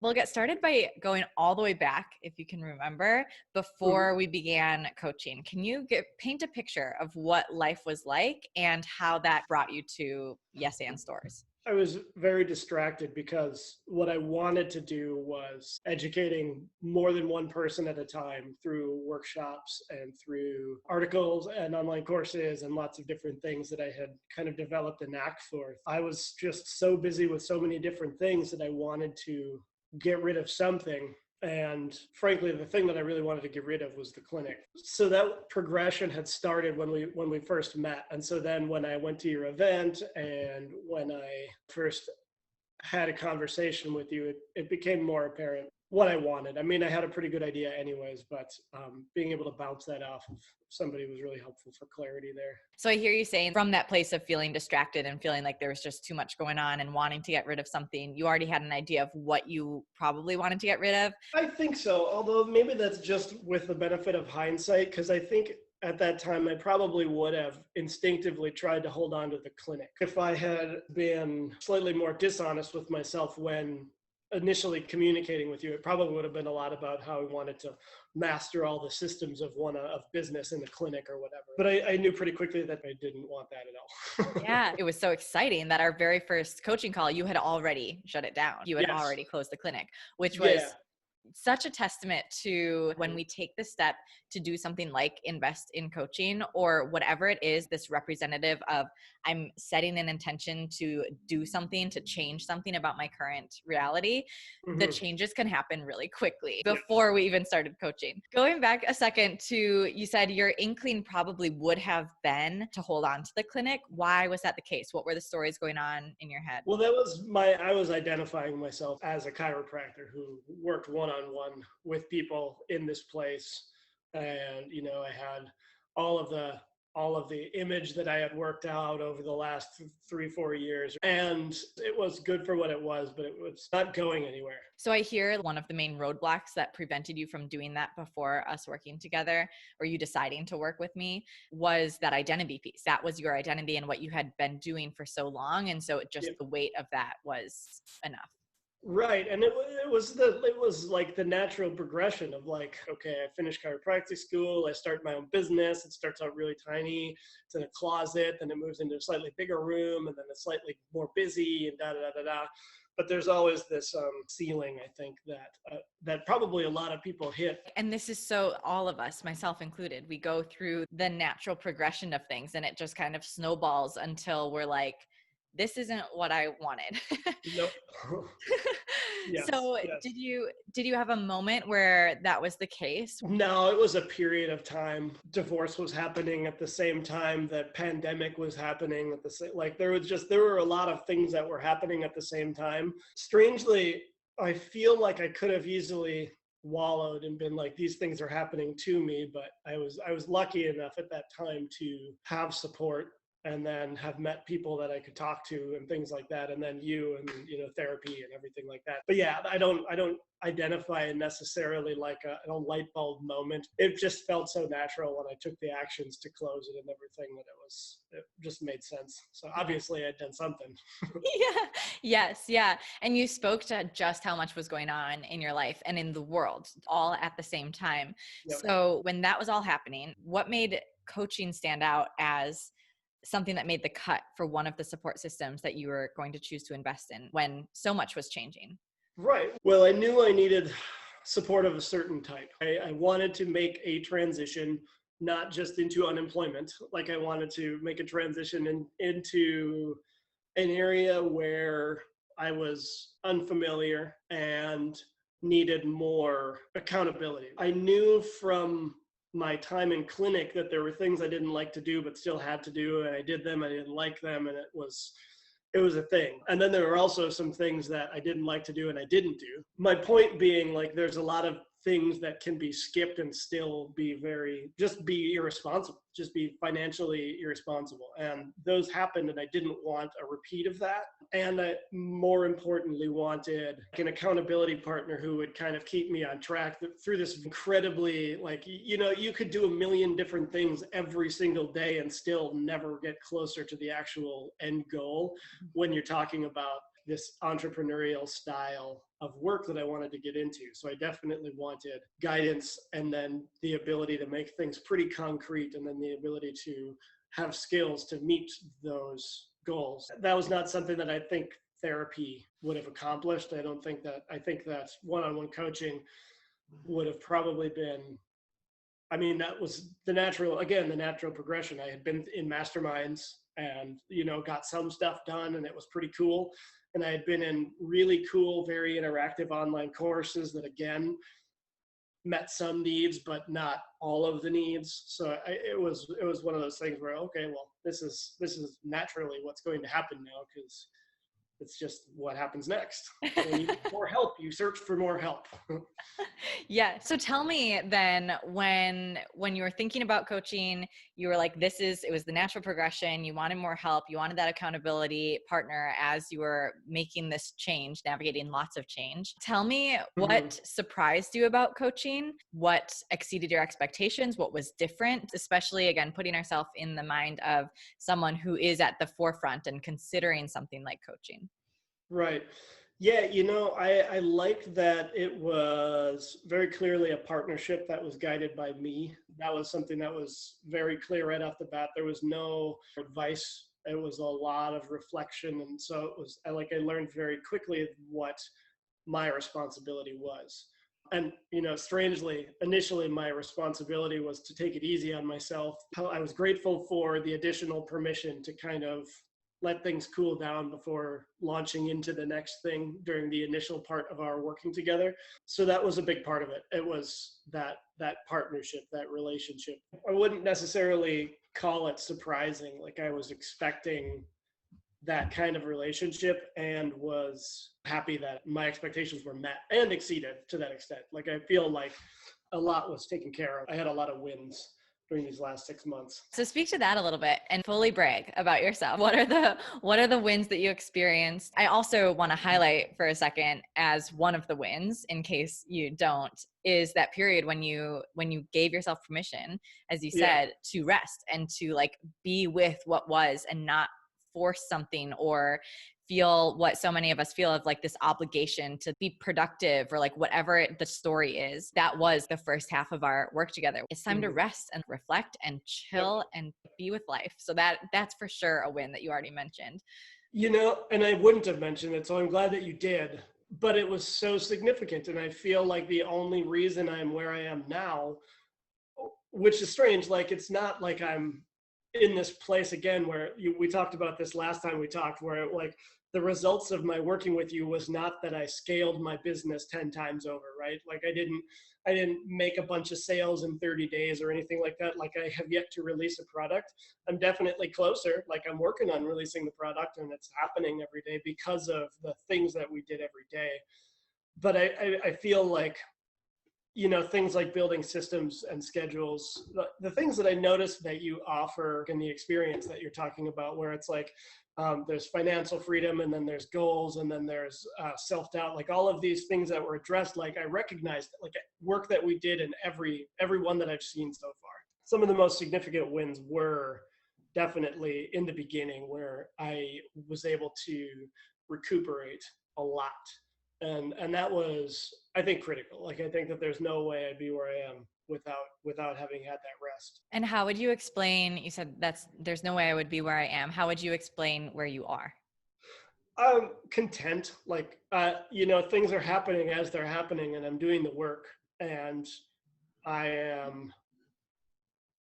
We'll get started by going all the way back, if you can remember, Mhm. before we began coaching. Can you paint a picture of what life was like and how that brought you to Yes and Stores? I was very distracted because what I wanted to do was educating more than one person at a time through workshops and through articles and online courses and lots of different things that I had kind of developed a knack for. I was just so busy with so many different things that I wanted to get rid of something. And frankly, the thing that I really wanted to get rid of was the clinic. So that progression had started when we first met. And so then when I went to your event and when I first had a conversation with you, it became more apparent what I wanted. I mean, I had a pretty good idea anyways, but being able to bounce that off of somebody was really helpful for clarity there. So I hear you saying from that place of feeling distracted and feeling like there was just too much going on and wanting to get rid of something, you already had an idea of what you probably wanted to get rid of. I think so, although maybe that's just with the benefit of hindsight, because I think at that time I probably would have instinctively tried to hold on to the clinic. If I had been slightly more dishonest with myself when initially communicating with you, it probably would have been a lot about how I wanted to master all the systems of business in the clinic or whatever. But I knew pretty quickly that I didn't want that at all. Yeah, it was so exciting that our very first coaching call, you had already shut it down. You had Yes. already closed the clinic, which Yeah. was such a testament to when we take the step to do something like invest in coaching or whatever it is, this representative of I'm setting an intention to do something, to change something about my current reality. The Hmm. changes can happen really quickly Yeah. before we even started coaching. Going back a second to, you said your inkling probably would have been to hold on to the clinic. Why was that the case? What were the stories going on in your head? Well, I was identifying myself as a chiropractor who worked one on one with people in this place. And, I had all of the, all of the image that I had worked out over the last 3, 4 years. And it was good for what it was, but it was not going anywhere. So I hear one of the main roadblocks that prevented you from doing that before us working together or you deciding to work with me was that identity piece. That was your identity and what you had been doing for so long. And so just the weight of that was enough. Right, and it was like the natural progression of like, okay, I finished chiropractic school, I start my own business. It starts out really tiny, it's in a closet, then it moves into a slightly bigger room, and then it's slightly more busy, and da da da da da. But there's always this ceiling, I think that probably a lot of people hit. And this is so all of us, myself included, we go through the natural progression of things and it just kind of snowballs until we're like, this isn't what I wanted. Nope. Yes, So yes. did you have a moment where that was the case? No, it was a period of time. Divorce was happening at the same time that pandemic was happening at the same, like there were a lot of things that were happening at the same time. Strangely, I feel like I could have easily wallowed and been like these things are happening to me, but I was lucky enough at that time to have support and then have met people that I could talk to and things like that, and then you and therapy and everything like that. But yeah, I don't identify it necessarily like a light bulb moment. It just felt so natural when I took the actions to close it and everything that it just made sense. So Yeah. obviously I'd done something. Yeah. Yes. Yeah. And you spoke to just how much was going on in your life and in the world all at the same time. Yep. So when that was all happening, what made coaching stand out as something that made the cut for one of the support systems that you were going to choose to invest in when so much was changing? Right. Well, I knew I needed support of a certain type. I wanted to make a transition, not just into unemployment. Like I wanted to make a transition into an area where I was unfamiliar and needed more accountability. I knew from my time in clinic that there were things I didn't like to do but still had to do, and I did them. I didn't like them, and it was a thing. And then there were also some things that I didn't like to do and I didn't do. My point being, like, there's a lot of things that can be skipped and still just be irresponsible, just be financially irresponsible. And those happened, and I didn't want a repeat of that. And I, more importantly, wanted an accountability partner who would kind of keep me on track through this incredibly, like, you could do a million different things every single day and still never get closer to the actual end goal when you're talking about this entrepreneurial style of work that I wanted to get into. So I definitely wanted guidance, and then the ability to make things pretty concrete, and then the ability to have skills to meet those goals. That was not something that I think therapy would have accomplished. I think that one-on-one coaching would have probably been, I mean, that was the natural progression. I had been in masterminds and, got some stuff done, and it was pretty cool. And I had been in really cool, very interactive online courses that, again, met some needs, but not all of the needs. So it was one of those things where, okay, well, this is naturally what's going to happen now, because it's just what happens next. When you need more help, you search for more help. Yeah. So tell me then, when you were thinking about coaching, you were like, it was the natural progression. You wanted more help. You wanted that accountability partner as you were making this change, navigating lots of change. Tell me what surprised you about coaching, what exceeded your expectations, what was different, especially, again, putting ourselves in the mind of someone who is at the forefront and considering something like coaching. Right. Yeah, I liked that it was very clearly a partnership that was guided by me. That was something that was very clear right off the bat. There was no advice. It was a lot of reflection. And so I learned very quickly what my responsibility was. And, strangely, initially my responsibility was to take it easy on myself. I was grateful for the additional permission to kind of let things cool down before launching into the next thing during the initial part of our working together. So that was a big part of it. It was that partnership, that relationship. I wouldn't necessarily call it surprising. Like, I was expecting that kind of relationship and was happy that my expectations were met and exceeded to that extent. Like, I feel like a lot was taken care of. I had a lot of wins during these last 6 months. So speak to that a little bit and fully brag about yourself. What are the wins that you experienced? I also want to highlight for a second, as one of the wins, in case you don't, is that period when you gave yourself permission, as you said, to rest and to be with what was, and not force something or feel what so many of us feel of this obligation to be productive, or whatever the story is. That was the first half of our work together. It's time to rest and reflect and chill and be with life. So that's for sure a win that you already mentioned. And I wouldn't have mentioned it, so I'm glad that you did, but it was so significant. And I feel like the only reason I'm where I am now, which is strange, it's not like I'm in this place again where we talked about this last time we talked, where the results of my working with you was not that I scaled my business 10 times over, right? I didn't make a bunch of sales in 30 days or anything like that. I have yet to release a product. I'm definitely closer. I'm working on releasing the product, and it's happening every day because of the things that we did every day. But I feel like, things like building systems and schedules, the things that I noticed that you offer in the experience that you're talking about, where it's there's financial freedom, and then there's goals, and then there's self-doubt, all of these things that were addressed. I recognized work that we did in every one that I've seen so far. Some of the most significant wins were definitely in the beginning, where I was able to recuperate a lot. And that was, I think, critical. I think that there's no way I'd be where I am without having had that rest. And how would you explain, you said there's no way I would be where I am. How would you explain where you are? I'm content. Things are happening as they're happening, and I'm doing the work, and I am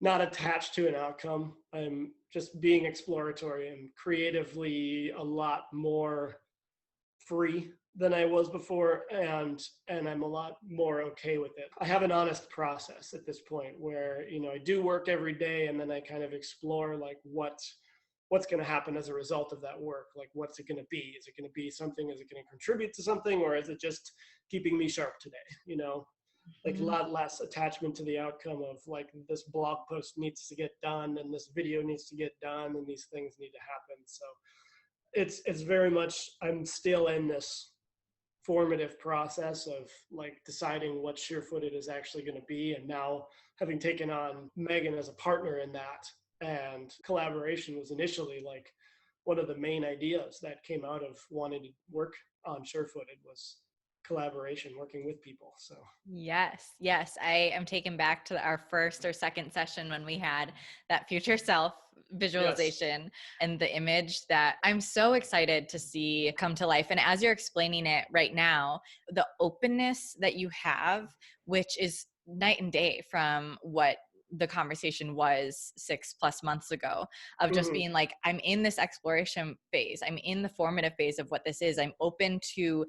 not attached to an outcome. I'm just being exploratory and creatively a lot more free than I was before, and I'm a lot more okay with it. I have an honest process at this point where, I do work every day, and then I kind of explore what's going to happen as a result of that work. What's it going to be? Is it going to be something? Is it going to contribute to something, or is it just keeping me sharp today? A lot less attachment to the outcome of this blog post needs to get done, and this video needs to get done, and these things need to happen. So it's very much, I'm still in this formative process of deciding what Surefooted is actually going to be. And now, having taken on Megan as a partner in that, and collaboration was initially one of the main ideas that came out of wanting to work on Surefooted was collaboration, working with people. So Yes, yes. I am taken back to our first or second session when we had that future self yes. visualization and the image that I'm so excited to see come to life. And as you're explaining it right now, the openness that you have, which is night and day from what the conversation was 6+ months ago, of just Hmm. being like, I'm in this exploration phase, I'm in the formative phase of what this is, I'm open to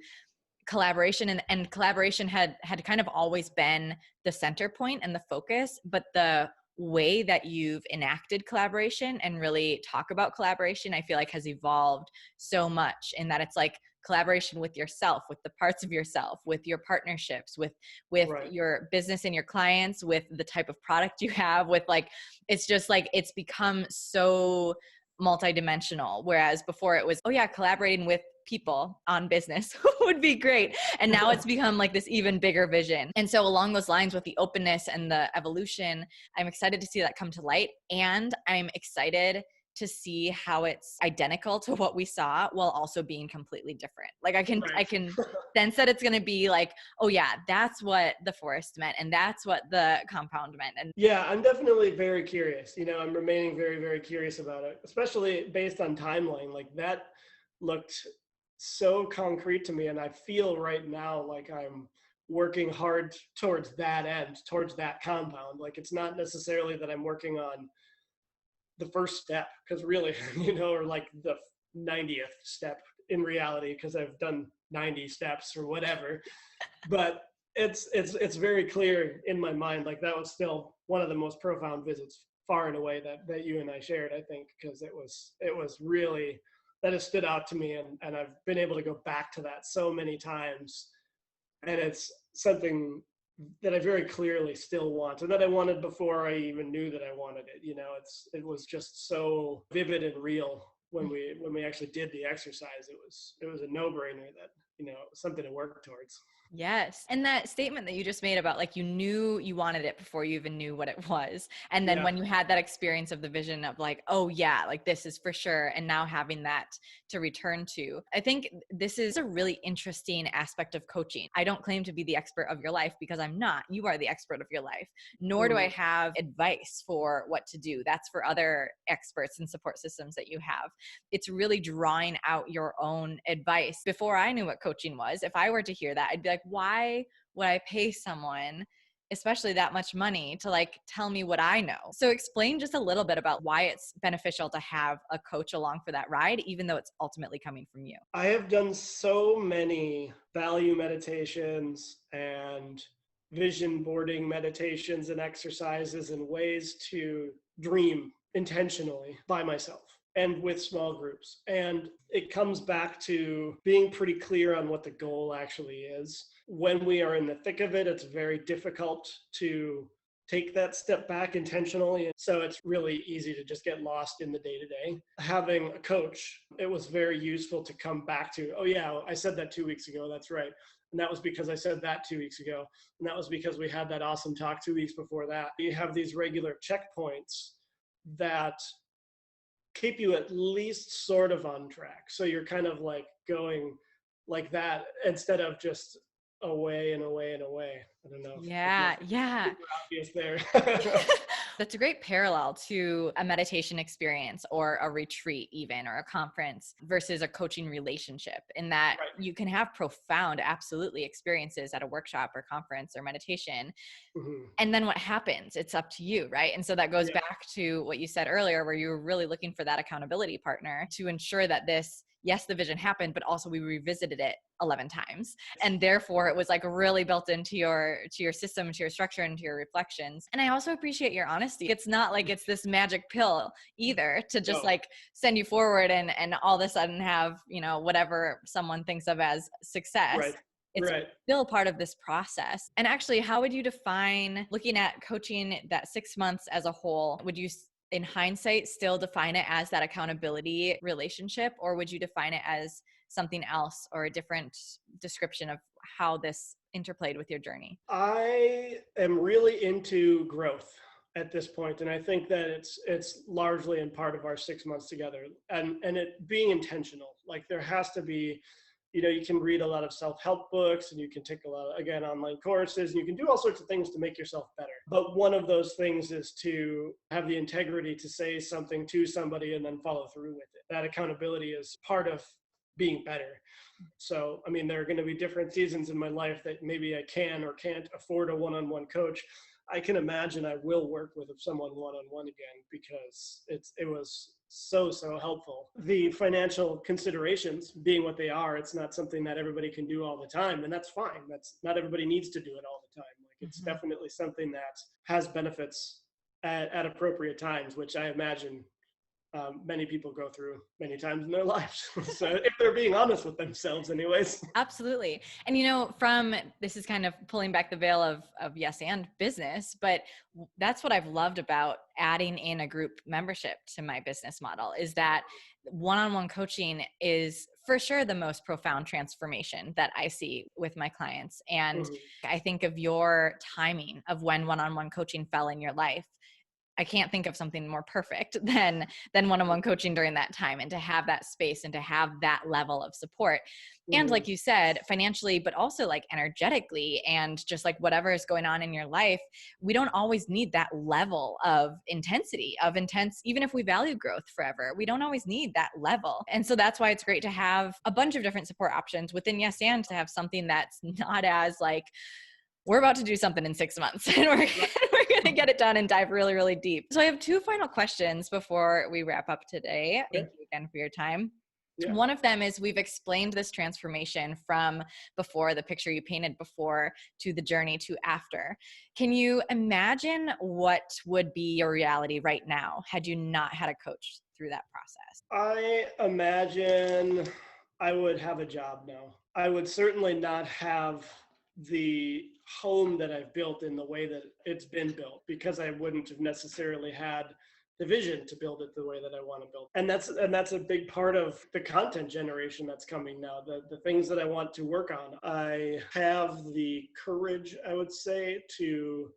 collaboration, and collaboration had kind of always been the center point and the focus, but the way that you've enacted collaboration and really talk about collaboration, I feel like has evolved so much, in that it's like collaboration with yourself, with the parts of yourself, with your partnerships, with Right. your business and your clients, with the type of product you have, with like, it's just like it's become so multidimensional. Whereas before it was, oh yeah, collaborating with people on business would be great. And now it's become like this even bigger vision. And so along those lines, with the openness and the evolution, I'm excited to see that come to light. And I'm excited to see how it's identical to what we saw while also being completely different. Like I Right. can sense that it's going to be like, oh yeah, that's what the forest meant, and that's what the compound meant. And Yeah, I'm definitely very curious. I'm remaining very, very curious about it, especially based on timeline. Like that looked so concrete to me. And I feel right now like I'm working hard towards that end, towards that compound. Like it's not necessarily that I'm working on the first step, because really, or like the 90th step in reality, because I've done 90 steps or whatever. But it's very clear in my mind, like that was still one of the most profound visits far and away that you and I shared, I think, because it was really, that has stood out to me, and I've been able to go back to that so many times, and it's something that I very clearly still want, and that I wanted before I even knew that I wanted it. It was just so vivid and real when we actually did the exercise. It was a no-brainer that it was something to work towards. yes. And that statement that you just made about like you knew you wanted it before you even knew what it was. And then Yeah. when you had that experience of the vision of like, oh yeah, like this is for sure. And now having that to return to, I think this is a really interesting aspect of coaching. I don't claim to be the expert of your life because I'm not. You are the expert of your life. Nor do I Mhm. have advice for what to do. That's for other experts and support systems that you have. It's really drawing out your own advice. Before I knew what coaching was, if I were to hear that, I'd be like, why would I pay someone, especially that much money, to like tell me what I know? So explain just a little bit about why it's beneficial to have a coach along for that ride, even though it's ultimately coming from you. I have done so many value meditations and vision boarding meditations and exercises and ways to dream intentionally by myself and with small groups. And it comes back to being pretty clear on what the goal actually is. When we are in the thick of it, it's very difficult to take that step back intentionally. And so it's really easy to just get lost in the day to day. Having a coach, it was very useful to come back to, oh, yeah, I said that 2 weeks ago. That's right. And that was because I said that 2 weeks ago. And that was because we had that awesome talk 2 weeks before that. You have these regular checkpoints that keep you at least sort of on track. So you're kind of like going like that instead of just away and away and away. I don't know if Yeah, that's yeah. super obvious there. That's a great parallel to a meditation experience or a retreat, even, or a conference versus a coaching relationship, in that Right. you can have profound, absolutely, experiences at a workshop or conference or meditation. Mhm. And then what happens? It's up to you, right? And so that goes Yeah. back to what you said earlier, where you were really looking for that accountability partner to ensure that this, yes, the vision happened, but also we revisited it 11 times. And therefore it was like really built into your system, to your structure, and to your reflections. And I also appreciate your honesty. It's not like it's this magic pill either to just No. like send you forward and all of a sudden have, whatever someone thinks of as success. Right. It's Right. still part of this process. And actually, how would you define looking at coaching that 6 months as a whole? Would you, in hindsight, still define it as that accountability relationship, or would you define it as something else or a different description of how this interplayed with your journey? I am really into growth. at this point. And I think that it's largely in part of our 6 months together, and it being intentional. Like there has to be, you can read a lot of self-help books, and you can take a lot of, again, online courses, and you can do all sorts of things to make yourself better. But one of those things is to have the integrity to say something to somebody and then follow through with it. That accountability is part of being better. So, I mean, there are going to be different seasons in my life that maybe I can or can't afford a one-on-one coach. I can imagine I will work with someone one-on-one again, because it was so helpful. The financial considerations being what they are, it's not something that everybody can do all the time, and that's fine. That's not everybody needs to do it all the time. Like it's definitely something that has benefits at appropriate times, which I imagine many people go through many times in their lives. So if they're being honest with themselves anyways. Absolutely. And from this is kind of pulling back the veil of Yes and business, but that's what I've loved about adding in a group membership to my business model, is that one-on-one coaching is for sure the most profound transformation that I see with my clients. And I think of your timing of when one-on-one coaching fell in your life. I can't think of something more perfect than one-on-one coaching during that time, and to have that space and to have that level of support. And like you said, financially, but also like energetically, and just like whatever is going on in your life, we don't always need that level of intensity, even if we value growth forever, we don't always need that level. And so that's why it's great to have a bunch of different support options within Yes and, to have something that's not as like, we're about to do something in 6 months and we're going to get it done and dive really, really deep. So I have 2 final questions before we wrap up today. Thank you again for your time. Yeah. One of them is, we've explained this transformation from before, the picture you painted before, to the journey to after. Can you imagine what would be your reality right now had you not had a coach through that process? I imagine I would have a job now. I would certainly not have the home that I've built in the way that it's been built, because I wouldn't have necessarily had the vision to build it the way that I want to build. And that's a big part of the content generation that's coming now, the things that I want to work on. I have the courage, I would say, to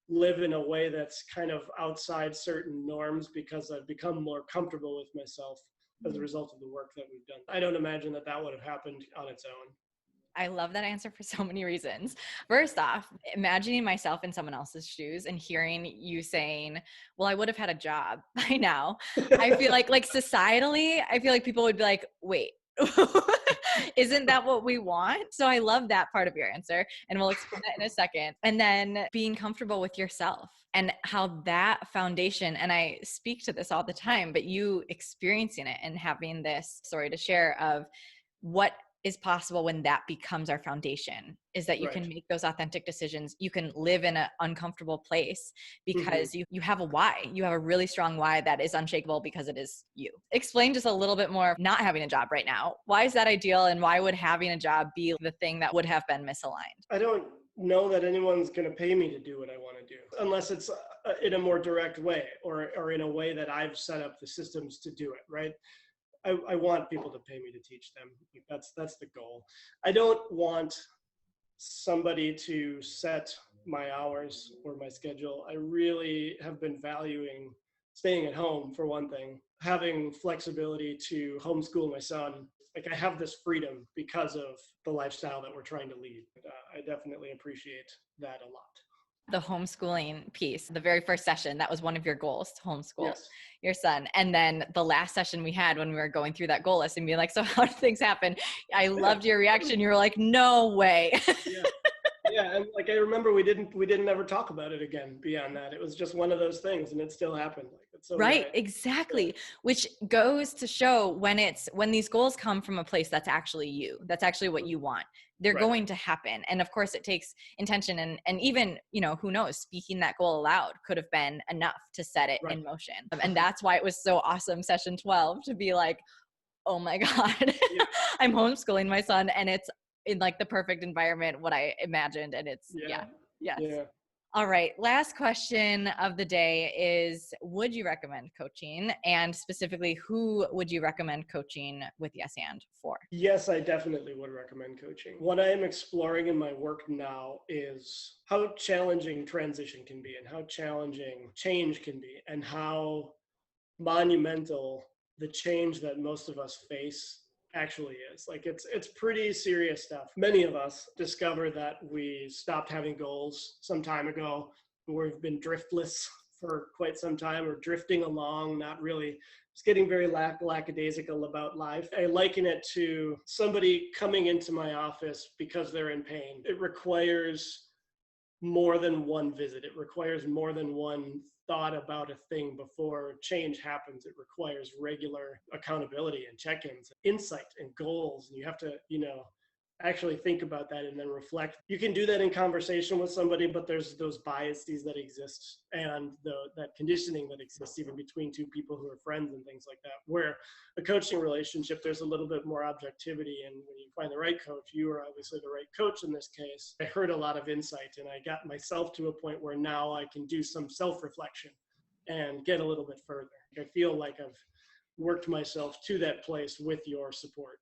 live in a way that's kind of outside certain norms, because I've become more comfortable with myself as a result of the work that we've done. I don't imagine that would have happened on its own. I love that answer for so many reasons. First off, imagining myself in someone else's shoes and hearing you saying, well, I would have had a job by now. I feel like societally, I feel like people would be like, wait, isn't that what we want? So I love that part of your answer, and we'll explain that in a second. And then being comfortable with yourself, and how that foundation, and I speak to this all the time, but you experiencing it and having this story to share of what is possible when that becomes our foundation, is that you can make those authentic decisions. You can live in an uncomfortable place because you have a why. You have a really strong why that is unshakable, because it is you. Explain just a little bit more, not having a job right now. Why is that ideal, and why would having a job be the thing that would have been misaligned? I don't know that anyone's going to pay me to do what I want to do, unless it's in a more direct way, or in a way that I've set up the systems to do it, right? I want people to pay me to teach them. That's the goal. I don't want somebody to set my hours or my schedule. I really have been valuing staying at home, for one thing, having flexibility to homeschool my son. Like, I have this freedom because of the lifestyle that we're trying to lead. I definitely appreciate that a lot. The homeschooling piece, the very first session, that was one of your goals, to homeschool your son. And then the last session we had, when we were going through that goal list and being like, so how do things happen? I loved your reaction. You were like, no way. Yeah. And like, I remember we didn't ever talk about it again beyond that. It was just one of those things, and it still happened. Like, it's so right. Exactly. Yeah. Which goes to show when these goals come from a place that's actually you, that's actually what you want, they're going to happen. And of course it takes intention, and even, who knows, speaking that goal aloud could have been enough to set it in motion. And that's why it was so awesome, session 12, to be like, oh my God, I'm homeschooling my son, and it's in like the perfect environment, what I imagined. And it's, yes. All right. Last question of the day is, would you recommend coaching? And specifically, who would you recommend coaching with Yes And for? Yes, I definitely would recommend coaching. What I am exploring in my work now is how challenging transition can be and how challenging change can be and how monumental the change that most of us face actually is. Like it's pretty serious stuff. Many of us discover that we stopped having goals some time ago. We've been driftless for quite some time, or drifting along, not really, just getting very lackadaisical about life. I liken it to somebody coming into my office because they're in pain. It requires more than one visit. It requires more than one thought about a thing before change happens. It requires regular accountability and check-ins, insight and goals. And you have to, actually think about that and then reflect. You can do that in conversation with somebody, but there's those biases that exist and that conditioning that exists even between two people who are friends and things like that. Where a coaching relationship, there's a little bit more objectivity. And when you find the right coach, you are obviously the right coach in this case. I heard a lot of insight, and I got myself to a point where now I can do some self-reflection and get a little bit further. I feel like I've worked myself to that place with your support.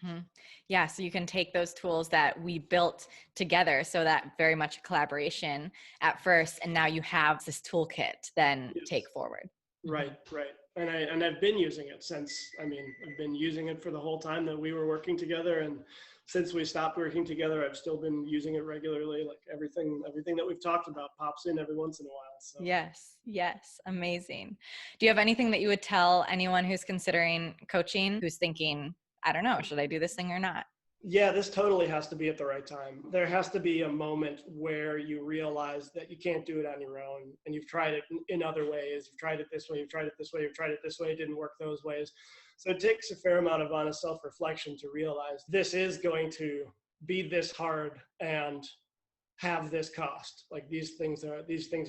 Mm-hmm. Yeah. So you can take those tools that we built together, so that very much collaboration at first, and now you have this toolkit to then Yes. take forward. Right. And I've been using it since, I've been using it for the whole time that we were working together. And since we stopped working together, I've still been using it regularly. Like everything that we've talked about pops in every once in a while. So. Yes. Amazing. Do you have anything that you would tell anyone who's considering coaching, who's thinking, I don't know, should I do this thing or not? Yeah, this totally has to be at the right time. There has to be a moment where you realize that you can't do it on your own, and you've tried it in other ways. You've tried it this way, you've tried it this way, you've tried it this way, it didn't work those ways. So it takes a fair amount of honest self-reflection to realize this is going to be this hard and have this cost. Like these things are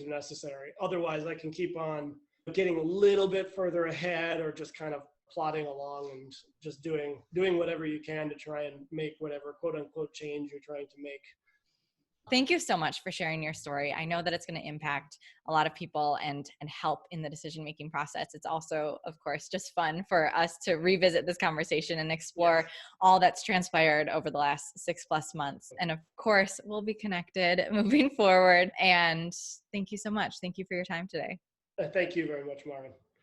necessary. Otherwise, I can keep on getting a little bit further ahead, or just kind of plodding along and just doing whatever you can to try and make whatever quote unquote change you're trying to make. Thank you so much for sharing your story. I know that it's going to impact a lot of people and help in the decision-making process. It's also, of course, just fun for us to revisit this conversation and explore all that's transpired over the last 6+ months. And of course, we'll be connected moving forward. And thank you so much. Thank you for your time today. Thank you very much, Marin.